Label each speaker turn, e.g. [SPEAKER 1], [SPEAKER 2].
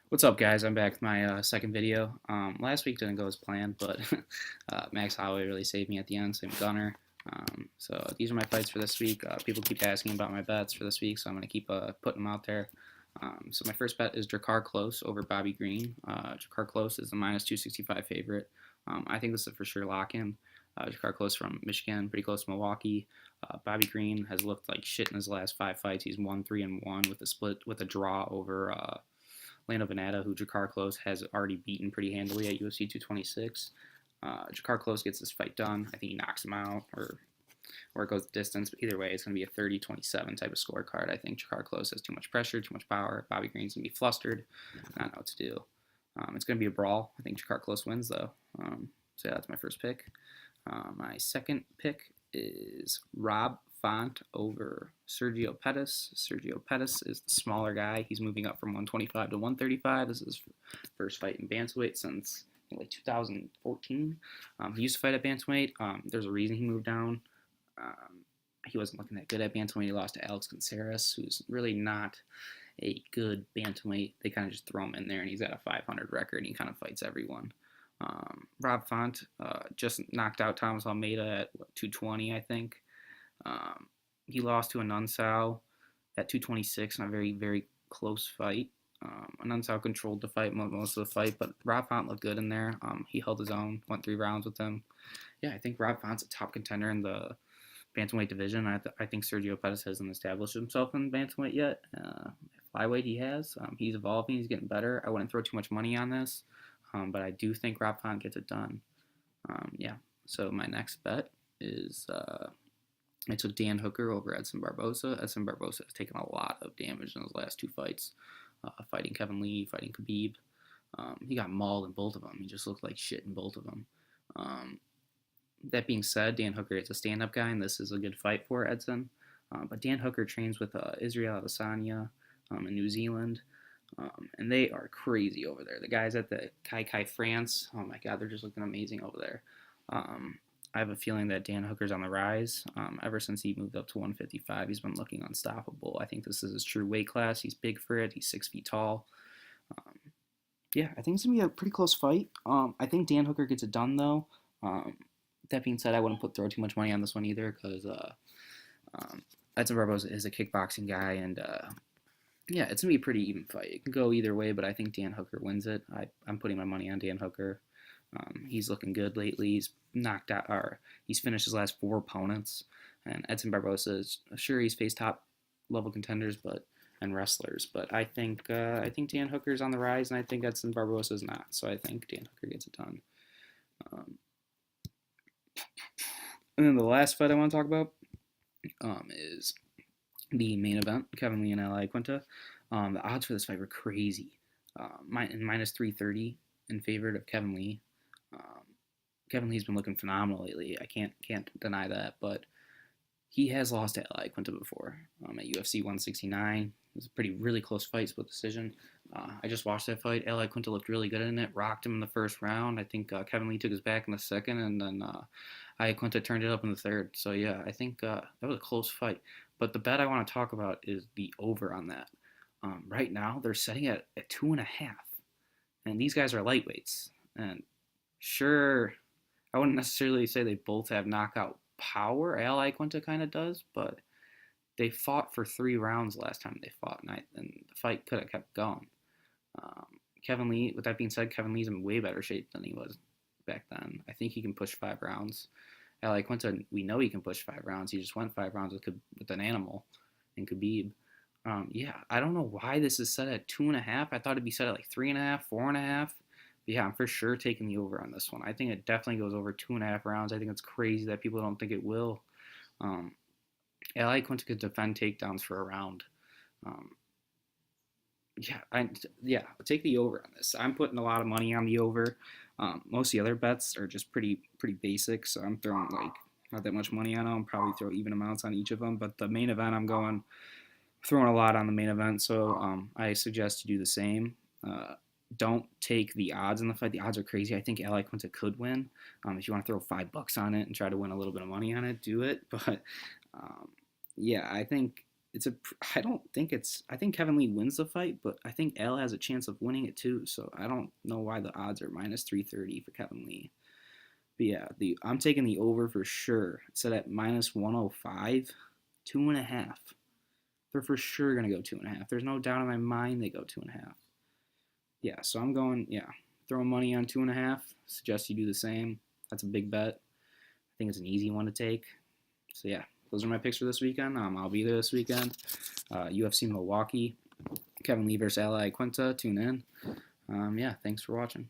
[SPEAKER 1] What's up, guys? I'm back with my second video. Last week didn't go as planned, but Max Holloway really saved me at the end, same with Gunner. So these are my fights for this week. People keep asking about my bets for this week, so I'm going to keep putting them out there. So my first bet is Drakkar Klose over Bobby Green. Drakkar Klose is the minus 265 favorite. I think this is for sure lock-in. Drakkar Klose from Michigan, pretty close to Milwaukee. Bobby Green has looked like shit in his last 5 fights. He's won 3-1 with a split with a draw over Lando Venata, who Drakkar Klose has already beaten pretty handily at UFC 226. Drakkar Klose gets this fight done. I think he knocks him out, or it goes the distance. But either way, it's going to be a 30-27 type of scorecard. I think Drakkar Klose has too much pressure, too much power. Bobby Green's going to be flustered. I don't know what to do. It's going to be a brawl. I think Drakkar Klose wins, though. So yeah, that's my first pick. My second pick is Rob Font over Sergio Pettis. Sergio Pettis is the smaller guy. He's moving up from 125 to 135. This is his first fight in bantamweight since like 2014. He used to fight at bantamweight. There's a reason he moved down. He wasn't looking that good at bantamweight. He lost to Alex Caceres, who's really not a good bantamweight. They kind of just throw him in there, and he's got a 500 record, and he kind of fights everyone. Rob Font just knocked out Thomas Almeida at 220, I think. He lost to Anunsao at 226 in a very, very close fight. Anunsao controlled the fight most of the fight, but Rob Font looked good in there. He held his own, went 3 rounds with him. Yeah, I think Rob Font's a top contender in the bantamweight division. I think Sergio Pettis hasn't established himself in bantamweight yet. Flyweight he has. He's evolving. He's getting better. I wouldn't throw too much money on this, but I do think Rob Font gets it done. Yeah. So my next bet is I took Dan Hooker over Edson Barboza. Edson Barboza has taken a lot of damage in his last 2 fights, fighting Kevin Lee, fighting Khabib. He got mauled in both of them. He just looked like shit in both of them. That being said, Dan Hooker is a stand-up guy, and this is a good fight for Edson. But Dan Hooker trains with Israel Adesanya in New Zealand, and they are crazy over there. The guys at the Kai France, oh my God, they're just looking amazing over there. I have a feeling that Dan Hooker's on the rise. Ever since he moved up to 155, he's been looking unstoppable. I think this is his true weight class. He's big for it. He's 6 feet tall. Um, yeah, I think it's going to be a pretty close fight. I think Dan Hooker gets it done, though. That being said, I wouldn't throw too much money on this one either because Edson Barboza is a kickboxing guy, and yeah, it's going to be a pretty even fight. It can go either way, but I think Dan Hooker wins it. I'm putting my money on Dan Hooker. He's looking good lately. He's knocked out, or he's finished his last 4 opponents. And Edson Barboza is sure he's faced top level contenders, and wrestlers. But I think Dan Hooker's on the rise, and I think Edson Barboza is not. So I think Dan Hooker gets it done. Um, and then the last fight I want to talk about is the main event, Kevin Lee and Iaquinta. The odds for this fight were crazy. Minus 330 in favor of Kevin Lee. Kevin Lee's been looking phenomenal lately. I can't deny that, but he has lost to Iaquinta before at UFC 169. It was a really close fight, split decision. I just watched that fight. Iaquinta looked really good in it, rocked him in the first round. I think Kevin Lee took his back in the second, and then Iaquinta turned it up in the third. So yeah, I think that was a close fight. But the bet I want to talk about is the over on that. Right now, they're setting it at 2.5, and these guys are lightweights. And sure, I wouldn't necessarily say they both have knockout power. Iaquinta kind of does, but they fought for 3 rounds last time they fought, and the fight could have kept going. Kevin Lee, with that being said, Kevin Lee's in way better shape than he was back then. I think he can push 5 rounds. Iaquinta, we know he can push 5 rounds. He just went 5 rounds with an animal in Khabib. Yeah, I don't know why this is set at 2.5. I thought it'd be set at like 3.5, 4.5. But yeah, I'm for sure taking the over on this one. I think it definitely goes over 2.5 rounds. I think it's crazy that people don't think it will. Iaquinta could defend takedowns for a round. Um, yeah, take the over on this. I'm putting a lot of money on the over. Most of the other bets are just pretty basic, so I'm throwing like not that much money on them. Probably throw even amounts on each of them. But the main event, I'm throwing a lot on the main event, so I suggest you do the same. Don't take the odds in the fight. The odds are crazy. I think Iaquinta could win. If you want to throw $5 on it and try to win a little bit of money on it, do it. But yeah, I think I don't think I think Kevin Lee wins the fight, but I think Al has a chance of winning it too. So I don't know why the odds are minus 330 for Kevin Lee. But yeah, I'm taking the over for sure. It's set at minus 105, 2.5. They're for sure gonna go 2.5. There's no doubt in my mind they go 2.5. Yeah, so I'm going, yeah, throwing money on 2.5. Suggest you do the same. That's a big bet. I think it's an easy one to take. So yeah, those are my picks for this weekend. I'll be there this weekend. UFC Milwaukee, Kevin Lee versus Iaquinta. Tune in. Yeah, thanks for watching.